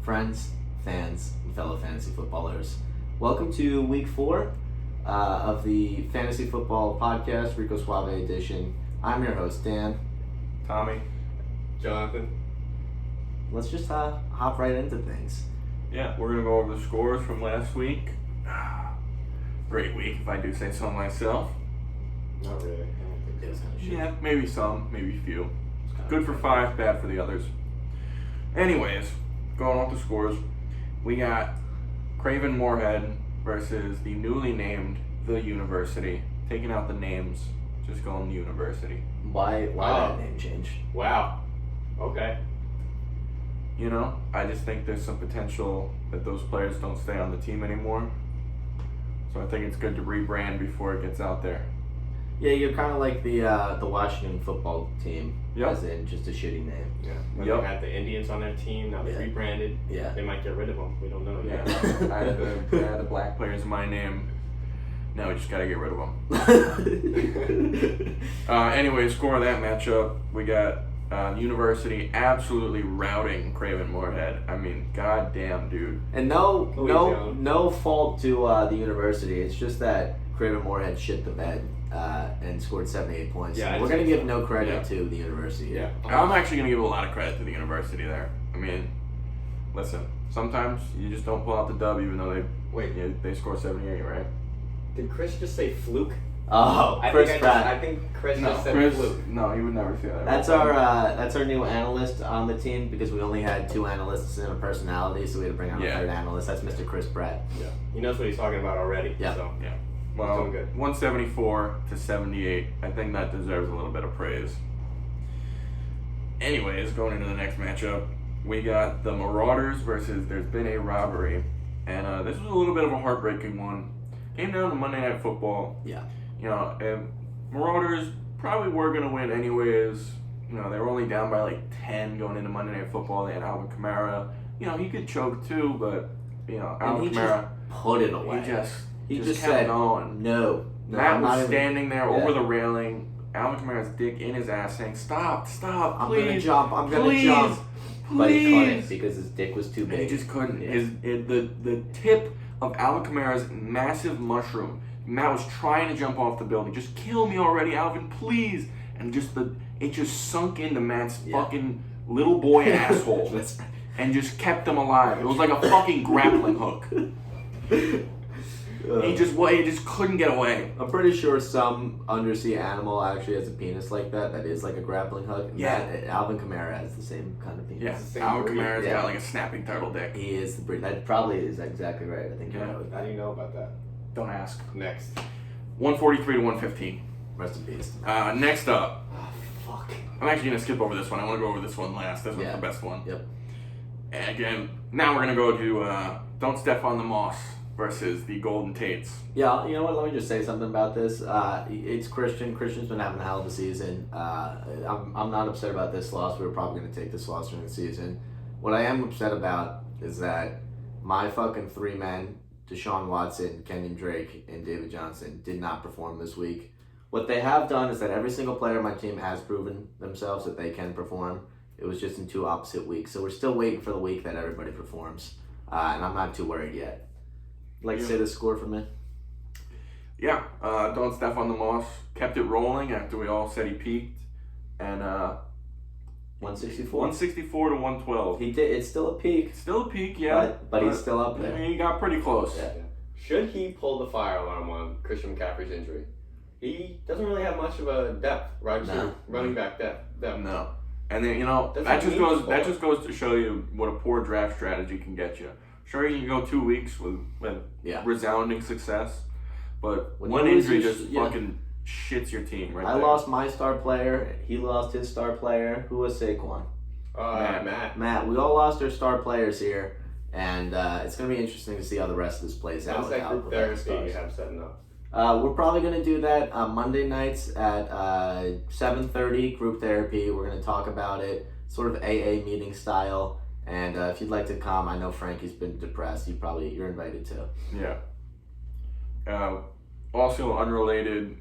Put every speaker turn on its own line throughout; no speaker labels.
friends, fans, and fellow fantasy footballers. Welcome to week 4 of the Fantasy Football Podcast, Rico Suave edition. I'm your host, Dan.
Tommy.
Jonathan.
Let's just hop right into things.
Yeah, we're going to go over the scores from last week. Great week, if I do say so myself.
Not really. I don't think
It was kind of shit.
Yeah, maybe some, maybe few. Good for 5, bad for the others. Anyways, going off the scores, we got Craven Moorhead versus the newly named The University. Taking out the names, just going The University.
Why that name change?
Wow. Okay.
You know, I just think there's some potential that those players don't stay on the team anymore. So I think it's good to rebrand before it gets out there.
Yeah, you're kind of like the Washington football team,
Yep.
as in just a shitty name.
Yeah. When
Yep.
they had the Indians on their team, now they're rebranded.
Yeah.
They might get rid of them. We don't know
Yeah,
yet.
I had the black players in my name. Now we just gotta get rid of them. Anyway, score of that matchup, we got University absolutely routing Craven Moorhead. I mean, goddamn, dude.
And no fault to the University. It's just that Craven Moorhead shit the bed and scored 78 points.
Yeah,
We're gonna
I'd
give
say
no credit
Yeah.
to the University.
Yeah.
I'm actually gonna give a lot of credit to the University there. I mean, listen, sometimes you just don't pull out the W, even though they score 78, right?
Did Chris just say fluke?
Oh, Chris Pratt.
I think Chris
No,
just said
Chris.
fluke.
No, he would never say that.
That's our new analyst on the team because we only had 2 analysts and a personality, so we had to bring on a
Yeah.
third analyst. That's Mr. Chris Pratt.
Yeah. He knows what he's talking about already.
Yeah.
So.
Yeah. Well,
Doing good.
174 to 78. I think that deserves a little bit of praise. Anyways, going into the next matchup, we got the Marauders versus There's Been a Robbery. And this was a little bit of a heartbreaking one. Came down to Monday Night Football.
Yeah.
You know, Marauders probably were going to win anyways. You know, they were only down by like 10 going into Monday Night Football. They had Alvin Kamara. You know, he could choke too, but, you know,
And
Alvin
he
Kamara,
just put it away.
he
just
kept
said,
going.
No,
Matt
I'm
was
not even-
standing there
Yeah.
over the railing, Alvin Kamara's dick in his ass saying, stop,
I'm
please,
gonna jump. I'm gonna
please,
jump. But he couldn't
please.
because his dick was too
And
big.
he just couldn't.
Yeah.
The tip of Alvin Kamara's massive mushroom, Matt was trying to jump off the building. Just kill me already, Alvin, please. And it just sunk into Matt's fucking little boy asshole.
That's-
And just kept him alive. It was like a fucking grappling hook. He just couldn't get away.
I'm pretty sure some undersea animal actually has a penis like that is like a grappling hook.
Yeah.
Alvin Kamara has the same kind of penis.
Yeah,
the same
Alvin
breed.
Kamara's
Yeah.
got like a snapping turtle dick.
He is the breed. That probably is exactly right. I think you
Yeah.
know.
How do you know about that?
Don't ask.
Next.
143 to 115.
Rest in peace.
Next up,
Oh, fuck.
I'm actually going to skip over this one. I want to go over this one last. This one's
Yeah.
the best one.
Yep.
And again, now we're going to go to Don't Step on the Moss versus the Golden Tates.
Yeah, you know what? Let me just say something about this. It's Christian. Christian's been having a hell of a season. I'm not upset about this loss. We were probably going to take this loss during the season. What I am upset about is that my fucking 3 men, Deshaun Watson, Kenyon Drake, and David Johnson, did not perform this week. What they have done is that every single player on my team has proven themselves that they can perform. It was just in 2 opposite weeks. So we're still waiting for the week that everybody performs. And I'm not too worried yet. Like to say the score for me?
Yeah, Don't Step on the Moss kept it rolling after we all said he peaked. And
164.
164 to 112.
He did. It's still a peak.
Still a peak, yeah.
But he's still up
I
there.
mean, he got pretty close.
Yeah.
Should he pull the fire alarm on Christian McCaffrey's injury? He doesn't really have much of a depth, right?
No.
Running back depth.
No. And then, you know,
Doesn't
that just
need
goes
to
that
score.
just goes to show you what a poor draft strategy can get you. Sure, you can go 2 weeks with
Yeah.
resounding success, but
When
one
you lose
injury
your-
just
yeah.
fucking shits your team right
I
there.
lost my star player. He lost his star player. Who was Saquon?
Matt.
Matt. We all lost our star players here. And it's going to be interesting to see how the rest of this plays out.
How's that
without-
group
without the
therapy you
stars.
have setting up?
We're probably going to do that Monday nights at 7:30, group therapy. We're going to talk about it, sort of AA meeting style. And if you'd like to come, I know Frankie's been depressed. You're invited too.
Yeah. Also unrelated,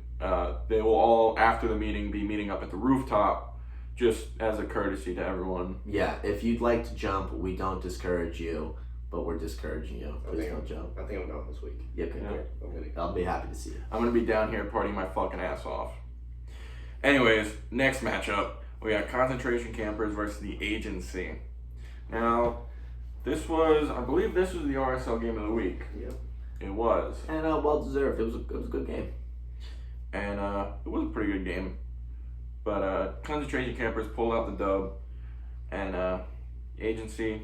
they will all, after the meeting, be meeting up at the rooftop just as a courtesy to everyone.
Yeah, if you'd like to jump, we don't discourage you, but we're discouraging you. Please don't jump.
I think I'm going this week.
Yeah, okay, great. I'll be happy to see you.
I'm going to be down here partying my fucking ass off. Anyways, next matchup, we got concentration campers versus the agency. Now, I believe this was the RSL game of the week.
Yep.
It was.
And well deserved. It was a good game.
And it was a pretty good game. But concentration campers pulled out the dub, and agency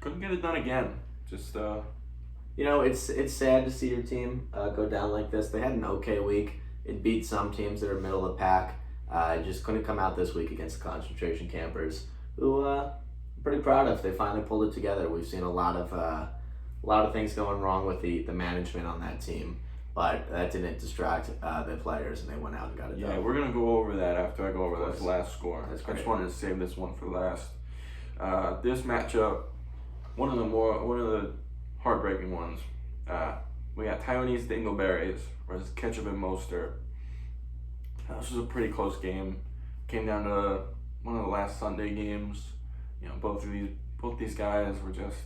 couldn't get it done again. Just
it's sad to see your team go down like this. They had an okay week. It beat some teams that are middle of the pack. Just couldn't come out this week against the concentration campers, who I'm pretty proud of. They finally pulled it together. We've seen a lot of things going wrong with the management on that team, but that didn't distract the players, and they went out and got it done.
Yeah, we're gonna go over that after I go over this last score.
That's
I
great.
just wanted to save this one for last. This matchup, one of the heartbreaking ones. We got Taiwanese Dingleberries versus Ketchup and Mostert. This was a pretty close game. Came down to one of the last Sunday games. Both these guys were just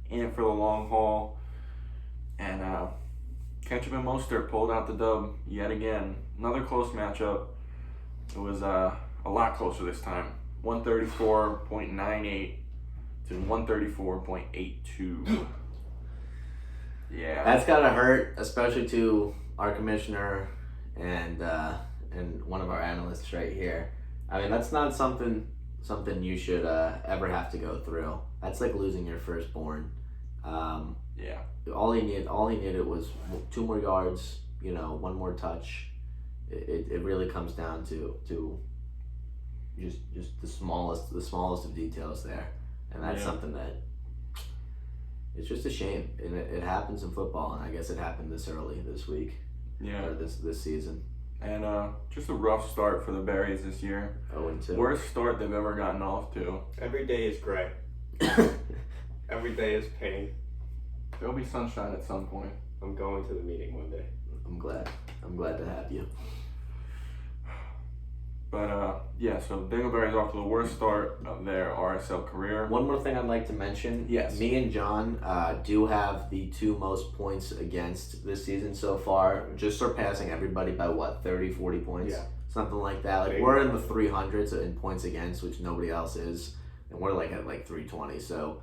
in it for the long haul. And Ketchup and Mostert pulled out the dub yet again. Another close matchup. It was a lot closer this time. 134.98 to 134.82. Yeah.
That's gotta hurt, especially to our commissioner and one of our analysts right here. I mean, that's not something you should ever have to go through. That's like losing your firstborn.
Yeah.
All he needed was 2 more yards. One more touch. It really comes down to just the smallest of details there, and that's something that it's just a shame. And it happens in football, and I guess it happened this early this week.
Yeah.
Or this season.
And just a rough start for the Berries this year.
0-2.
Worst start they've ever gotten off to.
Every day is gray. Every day is pain.
There'll be sunshine at some point.
I'm going to the meeting one day.
I'm glad to have you.
But so Dingleberry's off to the worst start of their RSL career.
One more thing I'd like to mention.
Yes.
Me and John do have the 2 most points against this season so far, just surpassing everybody by 30, 40 points?
Yeah.
Something like that. Like, we're in the 300s in points against, which nobody else is, and we're like at 320. So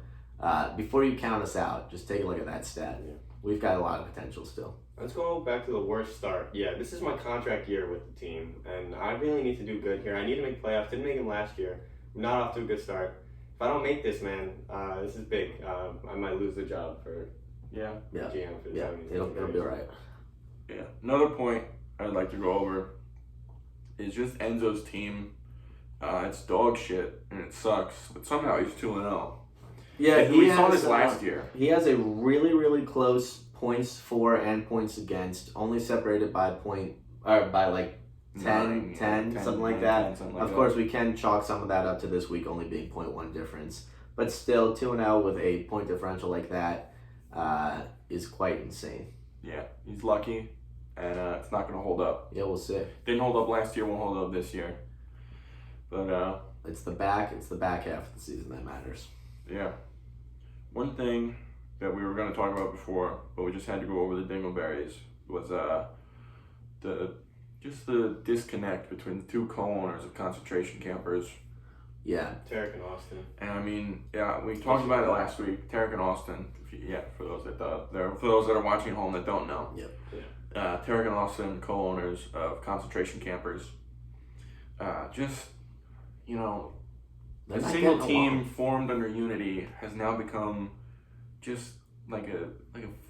before you count us out, just take a look at that stat.
Yeah.
We've got a lot of potential still.
Let's go back to the worst start. Yeah, this is my contract year with the team, and I really need to do good here. I need to make playoffs. Didn't make them last year. I'm not off to a good start. If I don't make this, man, this is big. I might lose the job for GM for the 70s.
It'll be all right.
Yeah. Another point I'd like to go over is just Enzo's team. It's dog shit, and it sucks, but somehow he's 2-0.
Yeah,
we saw this last year.
He has a really, really close points for and points against, only separated by 10, something like that. Of course, we can chalk some of that up to this week only being 0.1 difference. But still, 2-0 with a point differential like that is quite insane.
Yeah, he's lucky, and it's not going to hold up.
Yeah, we'll see.
Didn't hold up last year, won't hold up this year. But
it's the back half of the season that matters.
Yeah. One thing that we were going to talk about before, but we just had to go over the Dingleberries, was the disconnect between the 2 co-owners of concentration campers.
Yeah.
Tarek and Austin.
And I mean, yeah, we talked about it last week. Tarek and Austin. For those that are watching at home that don't know.
Yep.
Yeah. Tarek and Austin, co-owners of concentration campers. A single team formed under unity has now become just like a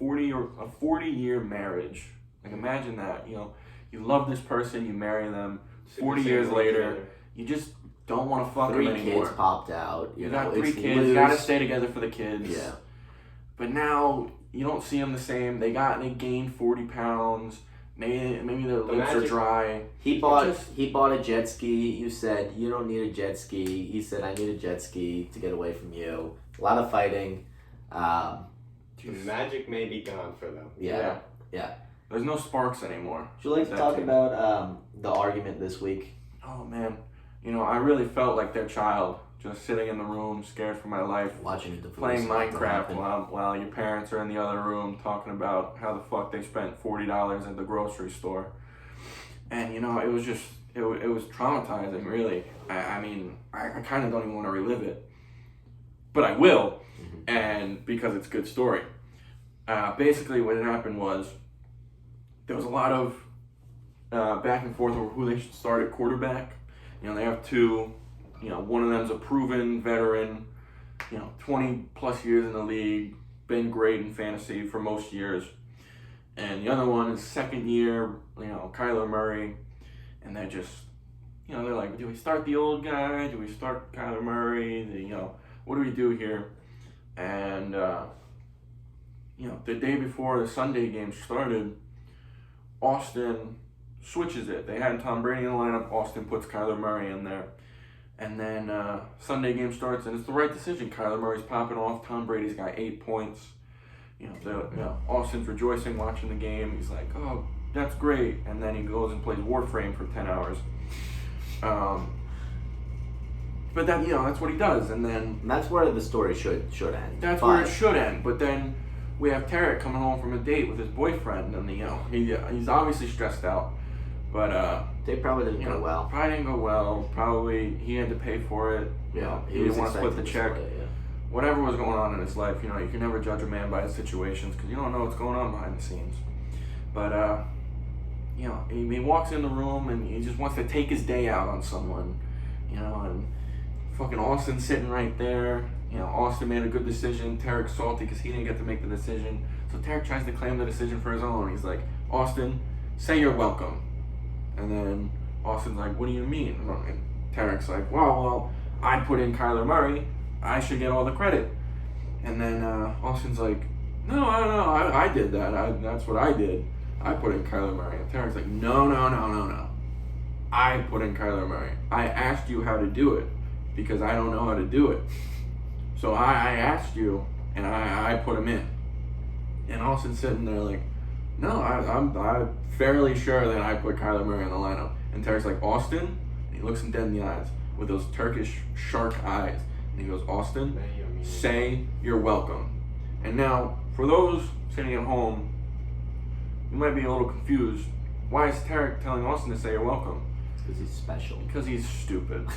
40-year marriage. Like, imagine that. You love this person, you marry them. 40 years later, you just don't want to fuck them
3
anymore.
kids popped out.
You got 3 kids. You gotta stay together for the kids.
Yeah.
But now you don't see them the same. They gained 40 pounds. Maybe their lips are dry.
He bought a jet ski. You said you don't need a jet ski. He said I need a jet ski to get away from you. A lot of fighting.
The magic may be gone for them.
Yeah.
There's no sparks anymore.
Would you like to talk about the argument this week?
Oh man, I really felt like their child, just sitting in the room, scared for my life,
Watching the
playing Minecraft while your parents are in the other room talking about how the fuck they spent $40 at the grocery store. And, it was just, it was traumatizing, really. I mean, I kind of don't even want to relive it. But I will, and because it's a good story. Basically, what had happened was there was a lot of back and forth over who they should start at quarterback. They have two. One of them's a proven veteran, 20 plus years in the league, been great in fantasy for most years. And the other one is second year, Kyler Murray. And they're just, they're like, do we start the old guy? Do we start Kyler Murray? What do we do here? And, the day before the Sunday game started, Austin switches it. They had Tom Brady in the lineup. Austin puts Kyler Murray in there. And then Sunday game starts, and it's the right decision. Kyler Murray's popping off. Tom Brady's got 8 points. Austin's rejoicing watching the game. He's like, oh, that's great. And then he goes and plays Warframe for 10 hours. But that's what he does. And then
that's where the story should end.
That's where it should end. But then we have Tarek coming home from a date with his boyfriend, and he's obviously stressed out. But
they probably didn't go well.
Probably didn't go well. Probably he had to pay for it. He didn't want to split the check. Whatever was going on in his life, you can never judge a man by his situations because you don't know what's going on behind the scenes. But he walks in the room and he just wants to take his day out on someone, and fucking Austin's sitting right there. Austin made a good decision. Tarek's salty because he didn't get to make the decision. So Tarek tries to claim the decision for his own. He's like, Austin, say you're welcome. And then Austin's like, what do you mean? And Tarek's like, well, I put in Kyler Murray. I should get all the credit. And then Austin's like, no, I did that. That's what I did. I put in Kyler Murray. And Tarek's like, no. I put in Kyler Murray. I asked you how to do it because I don't know how to do it. So I asked you, and I put him in. And Austin's sitting there like, no, I'm fairly sure that I put Kyler Murray in the lineup. And Tarek's like, Austin? And he looks him dead in the eyes with those Turkish shark eyes. And he goes, Austin, say you're welcome. And now, for those sitting at home, you might be a little confused. Why is Tarek telling Austin to say you're welcome?
Because he's special.
Because he's stupid.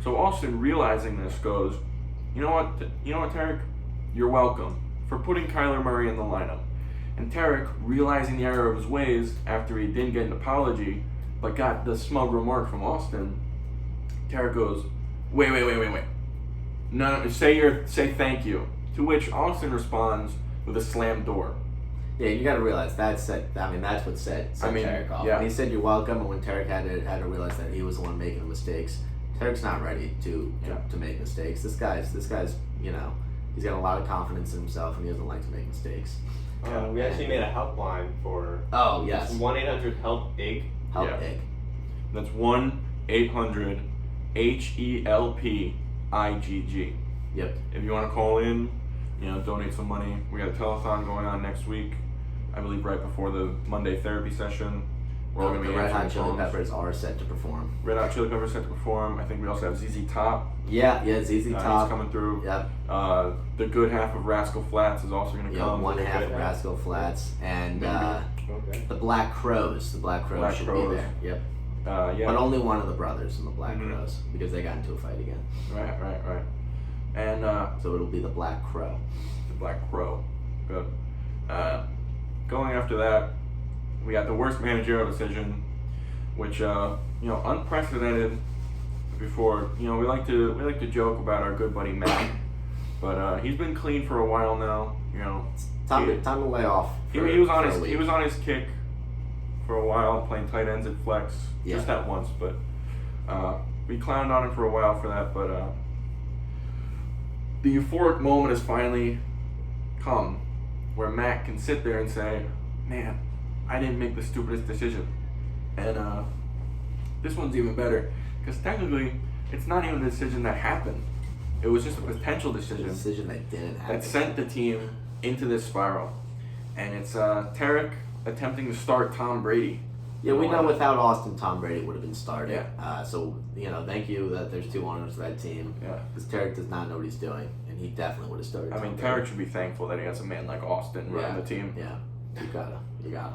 So Austin, realizing this, goes, you know what, Tarek? You're welcome for putting Kyler Murray in the lineup. And Tarek, realizing the error of his ways after he didn't get an apology, but got the smug remark from Austin, Tarek goes, wait. No, say thank you. To which Austin responds with a slammed door.
Yeah, you got to realize that's what set Tarek off.
Yeah.
When he said you're welcome, and when Tarek had to realize that he was the one making the mistakes. Tarek's not ready to make mistakes. This guy's he's got a lot of confidence in himself, and he doesn't like to make mistakes.
We actually made a helpline for.
Oh yes.
1-800-HELP-IG.
Help-IG.
That's 1-800-HELP-IGG.
Yep.
If you want to call in, donate some money. We got a telethon going on next week. I believe right before the Monday therapy session.
The Red Hot Chili Peppers are set to perform.
Red Hot Chili Peppers set to perform. I think we also have ZZ Top.
Yeah, ZZ Top.
He's coming through.
Yep.
The good half of Rascal Flatts is also going to come.
One half of Rascal Flatts. And the Black Crows. The Black Crows should be there. Yep. But only one of the brothers in the Black Crows because they got into a fight again.
Right. And
so it'll be the Black Crow.
The Black Crow. Good. Going after that, we got the worst managerial decision, which unprecedented. Before, we like to joke about our good buddy Matt, but he's been clean for a while now.
Time to lay off.
He was on his kick for a while, playing tight ends at flex, just that once. But we clowned on him for a while for that. But the euphoric moment has finally come, where Matt can sit there and say, "Man, I didn't make the stupidest decision," and this one's even better. Because technically, it's not even a decision that happened. It was just a potential decision.
A decision that didn't happen.
That sent the team into this spiral. And it's Tarek attempting to start Tom Brady
Yeah, we know without Austin, Tom Brady would have been starting.
Yeah.
So, thank you that there's 2 owners of that team.
Yeah.
Because Tarek does not know what he's doing, and he definitely would have started.
I mean, Tarek should be thankful that he has a man like Austin running the team.
Yeah, you gotta.
Yeah.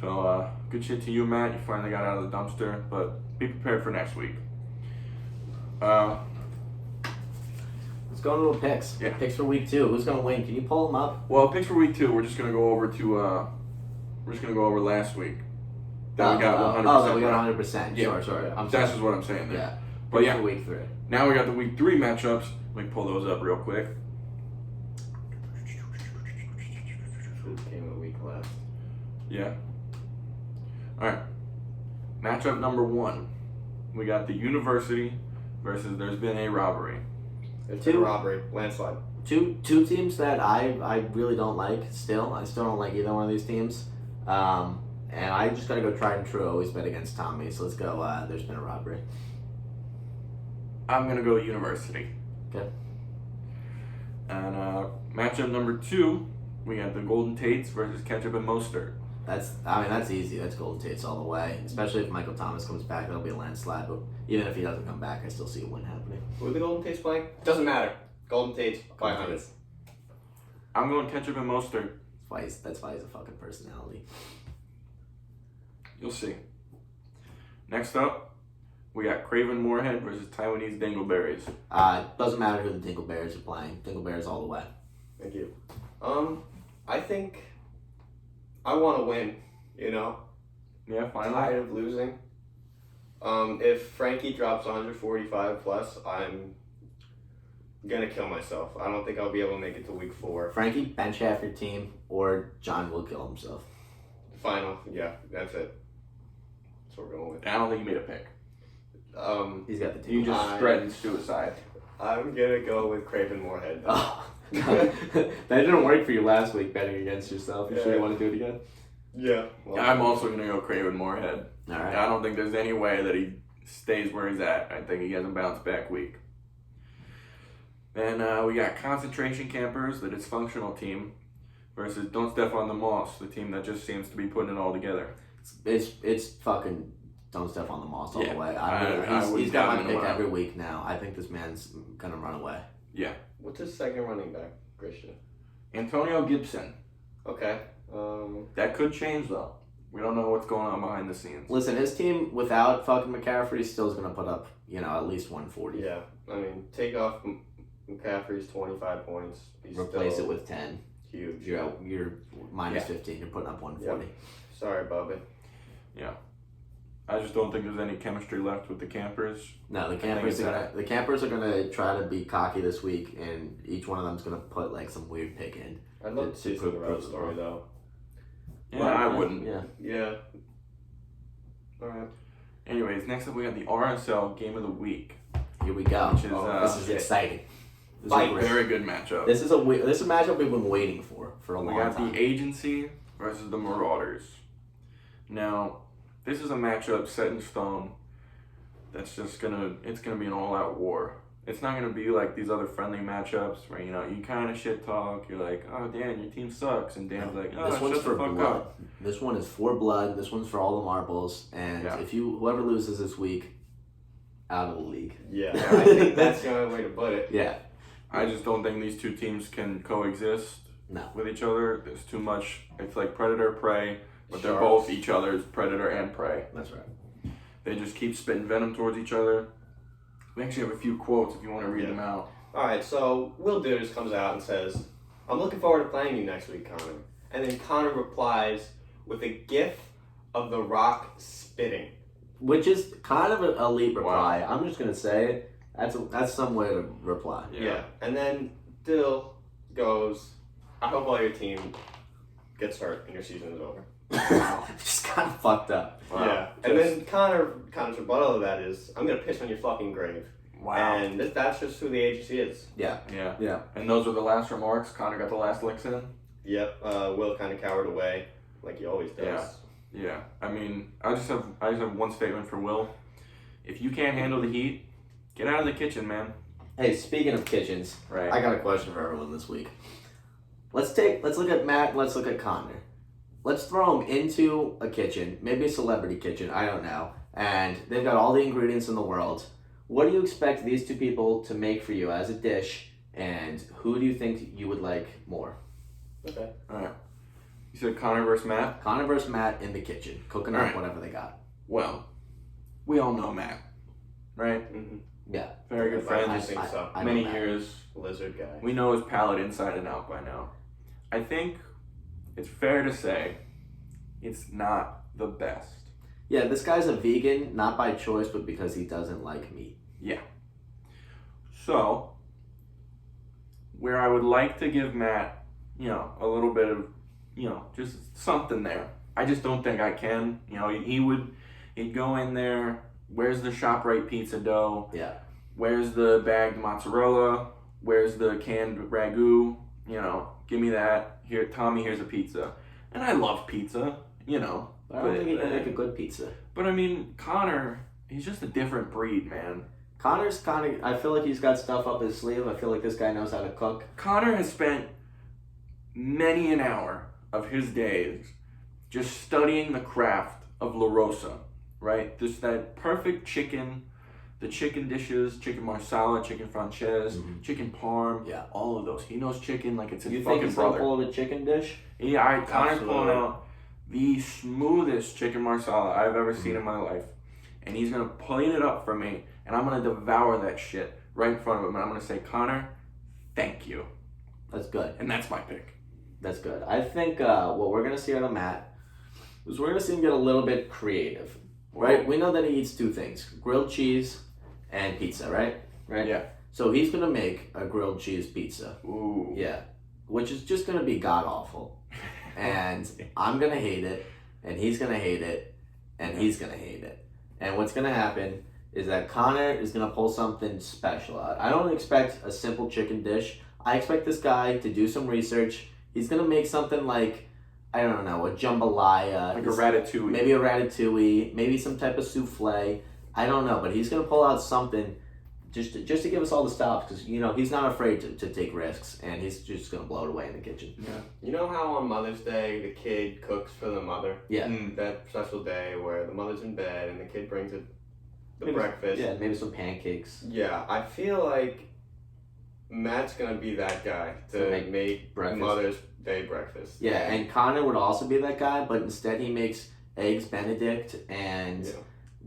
So, good shit to you, Matt. You finally got out of the dumpster, but be prepared for next week.
Let's go into the picks.
Yeah.
Picks for week 2. Who's gonna win? Can you pull them up?
Well, picks for week 2, we're just gonna go over last week. That we got 100%.
Oh, that we got 100%.
Yeah.
Sorry.
That's just what I'm saying there.
Yeah.
But yeah,
for week 3.
now we got the week 3 matchups. Let me pull those up real quick.
Who came a week last?
Yeah. All right. Matchup number 1. We got the University versus There's Been a Robbery.
It's a robbery. Landslide.
Two teams that I really don't like still. I still don't like either one of these teams. And I just gotta go tried and true. Always bet against Tommy. So let's go. There's Been a Robbery.
I'm gonna go University.
Okay.
And matchup number 2, we got the Golden Tates versus Ketchup and Mostert.
That's easy. That's Golden Tates all the way. Especially if Michael Thomas comes back, that'll be a landslide. But even if he doesn't come back, I still see a win happening.
Who are the Golden Tates playing? Doesn't matter. Golden Tates by hundreds.
I'm going Ketchup and Mostert.
That's why he's a fucking personality.
You'll see. Next up, we got Craven Moorhead versus Taiwanese Dingleberries.
Doesn't matter who the Dingleberries are playing. Dingleberries all the way.
Thank you. I think I want to win.
Yeah, finally.
Tired of losing. If Frankie drops 145 plus, I'm gonna kill myself. I don't think I'll be able to make it to week 4.
Frankie, bench half your team, or John will kill himself.
Final, yeah, that's it. That's what we're going with.
I don't think you made a pick.
He's got the team.
You just threatened suicide.
I'm gonna go with Craven Moorhead.
Oh, God. That didn't work for you last week, betting against yourself. You sure you want to do it again?
Yeah. Well,
I'm also gonna go Craven Moorhead.
All right.
I don't think there's any way that he stays where he's at. I think he has a bounce back week. Then we got Concentration Campers, the dysfunctional team, versus Don't Step on the Moss, the team that just seems to be putting it all together.
It's fucking Don't Step on the Moss all the way. He's
got
got
him
my
in
pick
the
every week now. I think this man's gonna run away.
Yeah.
What's his second running back, Christian?
Antonio Gibson.
Okay.
That could change though. We don't know what's going on behind the scenes.
Listen, his team without fucking McCaffrey still is gonna put up, at least 140.
Yeah. I mean, take off McCaffrey's 25 points.
Replace
still
it with 10.
huge.
You're minus 15. You're putting up 140.
Yep. Sorry, Bobby.
Yeah. I just don't think there's any chemistry left with the Campers.
No, the Campers are gonna try to be cocky this week, and each one of them's gonna put like some weird pick in.
I'd love to see some Cinderella story though.
Yeah, I wouldn't.
Yeah.
Yeah. All right.
Anyways, next up we got the RSL Game of the Week.
Here we go.
Which is,
this is exciting. This
Fight. Very good matchup.
This is a matchup we've been waiting for a long time.
We got the Agency versus the Marauders. Now, this is a matchup set in stone. That's just gonna be an all-out war. It's not gonna be like these other friendly matchups where you kind of shit talk. You're like, oh Dan, your team sucks, and Dan's like, oh,
this one's
shut
for
the fuck
blood.
up.
This one is for blood. This one's for all the marbles. And if whoever loses this week, out of the league.
Yeah, I think that's the only way to put it.
Yeah.
I just don't think these two teams can coexist with each other. There's too much. It's like predator prey, but they're both each other's predator and prey.
That's right.
They just keep spitting venom towards each other. We actually have a few quotes if you want to read them out.
All right, so Will Ditters comes out and says, "I'm looking forward to playing you next week, Connor." And then Connor replies with a gif of The Rock spitting,
which is kind of an elite reply. Wow. I'm just gonna say it. That's some way to reply.
Yeah. And then Dill goes, "I hope all your team gets hurt and your season is over."
Just kind of fucked up.
Wow. Yeah. And then Connor's rebuttal of that is, "I'm gonna piss on your fucking grave."
Wow.
And that's just who the agency is.
Yeah.
And those were the last remarks. Connor got the last licks in.
Yep. Will kind of cowered away, like he always does.
Yeah. I mean, I just have one statement for Will. If you can't handle the heat, get out of the kitchen, man.
Hey, speaking of kitchens,
right?
I got a question for everyone this week. Let's look at Matt. Let's look at Connor. let's throw them into a kitchen, maybe a celebrity kitchen, I don't know, and they've got all the ingredients in the world. What do you expect these two people to make for you as a dish, and who do you think you would like more?
Okay.
All right. You said Connor versus Matt?
Connor versus Matt in the kitchen, cooking up whatever they got.
Well, we all know Matt, right?
Mm-hmm.
Yeah.
Very good friend.
I think so.
I know
Many
Matt.
years.
Lizard guy.
We know his palate inside and out by now. I think it's fair to say it's not the best.
Yeah, this guy's a vegan, not by choice, but because he doesn't like meat.
Yeah. So, where I would like to give Matt, a little bit of, just something there. I just don't think I can. He'd go in there, where's the ShopRite pizza dough?
Yeah.
Where's the bagged mozzarella? Where's the canned ragu? Give me that. Here, Tommy, here's a pizza. And I love pizza,
But I don't think he can make a good pizza.
But I mean, Connor, he's just a different breed, man.
Connor's kind of, I feel like he's got stuff up his sleeve. I feel like this guy knows how to cook.
Connor has spent many an hour of his days just studying the craft of La Rosa, right? Just that perfect chicken, the chicken dishes, chicken marsala, chicken franchise, chicken parm,
Yeah.
all of those. He knows chicken like it's his
You think
fucking
he's going to
brother.
pull the chicken dish?
Yeah, Connor's
Absolutely.
pulling out the smoothest chicken marsala I've ever seen in my life. And he's going to plate it up for me, and I'm going to devour that shit right in front of him. And I'm going to say, Connor, thank you.
That's good.
And that's my pick.
That's good. I think what we're going to see out of Matt is we're going to see him get a little bit creative, right? We know that he eats two things, grilled cheese and pizza, right? Right?
Yeah.
So he's going to make a grilled cheese pizza.
Ooh.
Yeah. Which is just going to be god-awful. And I'm going to hate it, and he's going to hate it, and he's going to hate it. And what's going to happen is that Connor is going to pull something special out. I don't expect a simple chicken dish. I expect this guy to do some research. He's going to make something like, I don't know, a jambalaya.
Like a ratatouille.
Maybe a ratatouille. Maybe some type of souffle. I don't know. But he's going to pull out something just to give us all the stops. Because, he's not afraid to take risks. And he's just going to blow it away in the kitchen.
Yeah.
You know how on Mother's Day the kid cooks for the mother?
Yeah.
That special day where the mother's in bed and the kid brings the
Maybe
breakfast.
Yeah, maybe some pancakes.
Yeah, I feel like Matt's gonna be that guy to make
breakfast.
Mother's Day breakfast.
Yeah, and Connor would also be that guy, but instead he makes eggs Benedict and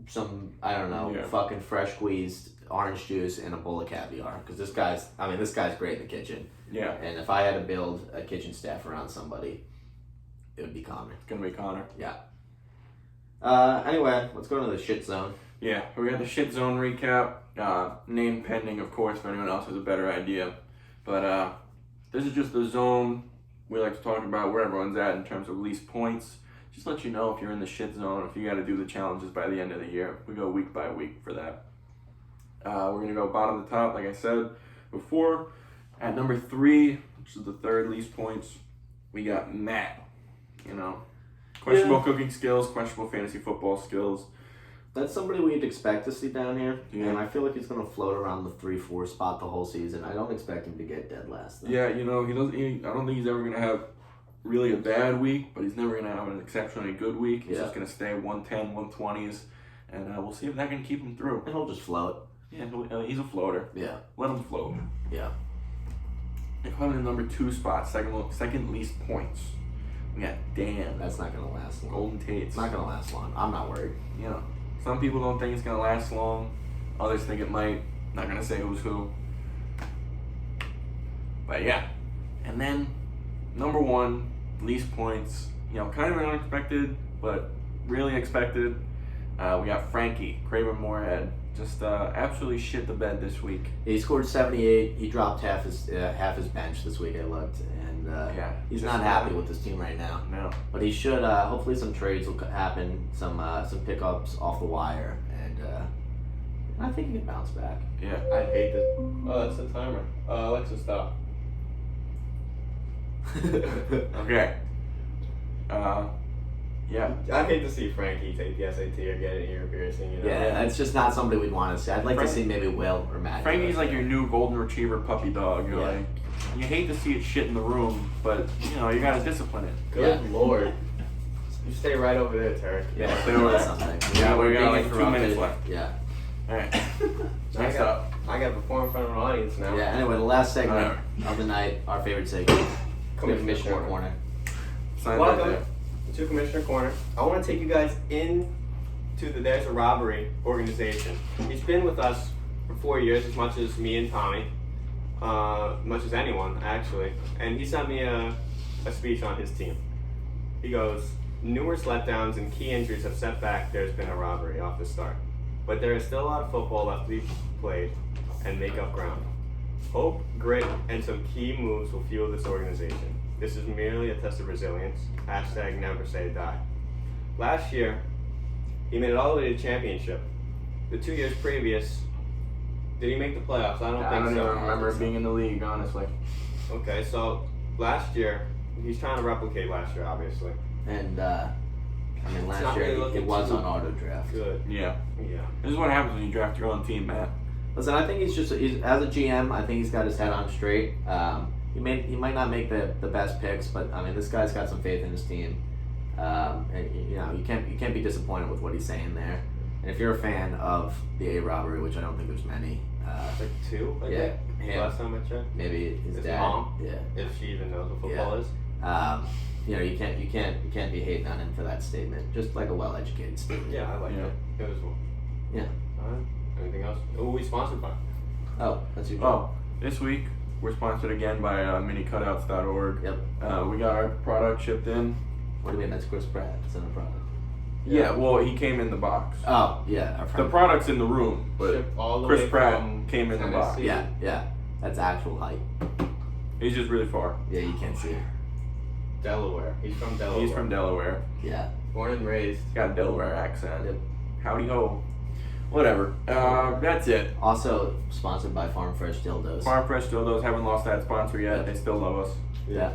some, I don't know, fucking fresh squeezed orange juice and a bowl of caviar. Because this guy's great in the kitchen.
Yeah.
And if I had to build a kitchen staff around somebody, it would be Connor.
It's going to be Connor.
Yeah. Anyway, let's go to the shit zone.
Yeah, we got the shit zone recap. Name pending, of course, if anyone else has a better idea. But this is just the zone we like to talk about where everyone's at in terms of least points. Just let you know if you're in the shit zone, if you got to do the challenges by the end of the year. We go week by week for that. We're going to go bottom to top, like I said before. At number 3, which is the third least points, we got Matt. Questionable cooking skills, questionable fantasy football skills.
That's somebody we'd expect to see down here.
Yeah.
And I feel like he's going to float around the 3-4 spot the whole season. I don't expect him to get dead last. Though.
Yeah, I don't think he's ever going to have really a bad week, but he's never going to have an exceptionally good week. He's just going to stay 110, 120s, and we'll see if that can keep him through.
And he'll just float.
Yeah, he's a floater.
Yeah.
Let him float.
Yeah.
And coming in number 2 spot, second least points. We got Dan.
That's not going to last long.
Golden Tates.
It's not going to last long. I'm not worried.
Some people don't think it's going to last long. Others think it might. Not going to say who's who. But yeah. And then, number 1, least points. Kind of unexpected, but really expected. We got Frankie, Craven Moorhead. Just absolutely shit the bed this week.
He scored 78. He dropped half his bench this week, I looked. And he's not happy with his team right now.
No.
But he should, hopefully some trades will happen, some pickups off the wire, and I think he can bounce back.
Yeah.
I hate this. Oh, that's the timer. Alexa, stop.
Okay. Yeah.
I hate to see Frankie take the SAT or get an ear piercing.
Yeah, that's just not somebody we'd want to see. I'd like to see maybe Will or Matt.
Frankie's like your new golden retriever puppy dog. You're like, you hate to see it shit in the room, but you gotta discipline it.
Good lord. You stay right over there, Tarek.
Yeah, stay over there.
Something.
Yeah, we
we're
got
being
like 2
interrupted.
minutes left.
Yeah.
Alright. Next up.
I got to perform in front of an audience now.
Yeah. Anyway, the last segment of the night, our favorite segment, Commissioner Corner.
Sign that
Welcome
there.
to Commissioner Corner. I want to take you guys in to the There's a Robbery organization. He's been with us for 4 years, as much as me and Tommy, much as anyone actually. And he sent me a speech on his team. He goes, numerous letdowns and key injuries have set back There's been a robbery off the start. But there is still a lot of football left to be played and make up ground. Hope, grit, and some key moves will fuel this organization. This is merely a test of resilience. Hashtag never say die. Last year, he made it all the way to the championship. The 2 years previous, did he make the playoffs? I don't think
even
so.
remember being in the league, honestly.
Okay, so last year, he's trying to replicate last year, obviously.
And I mean, last
not
year
really
it
looking
was
too
on auto draft.
Good.
Yeah.
Yeah.
This is what happens when you draft your own team, man.
Listen, I think he's as a GM, I think he's got his head on straight. He might not make the best picks, but I mean, this guy's got some faith in his team. And you know, you can't be disappointed with what he's saying there. And if you're a fan of the A robbery, which I don't think there's many,
Like 2, I
yeah,
think.
him,
Last time I checked.
maybe his
His
dad,
mom?
yeah.
If she even knows what football is.
You know, you can't be hating on him for that statement. Just like a well-educated statement.
Yeah, I like
Yeah.
it. It was one.
Yeah.
Alright. Anything else? Who are we sponsored by?
Oh, that's your
Oh, this week we're sponsored again by minicutouts.org.
Yep.
We got our product shipped in.
What do you mean? That's Chris Pratt. It's in the product.
Yeah, well, he came in the box.
Oh, yeah. Our
The
friend.
product's in the room, but
Shipped all the
Chris
way
Pratt
from
came in the box.
Tennessee.
Yeah. That's actual height.
He's just really far.
Yeah, you can't see it.
Delaware. He's from Delaware.
He's from Delaware.
Yeah.
Born and raised.
He's got a Delaware accent.
Yep.
Howdy ho. Whatever. That's it.
Also sponsored by Farm Fresh Dildos.
Farm Fresh Dildos haven't lost that sponsor yet. They still love us.
Yeah.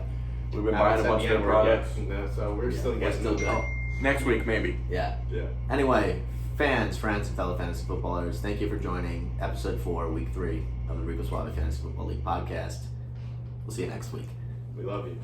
We've been
Haven't
buying a
said
bunch
the
of their
N-word yet,
products.
so we're
Yeah,
still
we're
getting
still
them.
good.
Next week, maybe.
Yeah.
Yeah.
Anyway, fans, friends, and fellow fantasy footballers, thank you for joining episode 4, week 3 of the Rico Suave Fantasy Football League podcast. We'll see you next week.
We love you.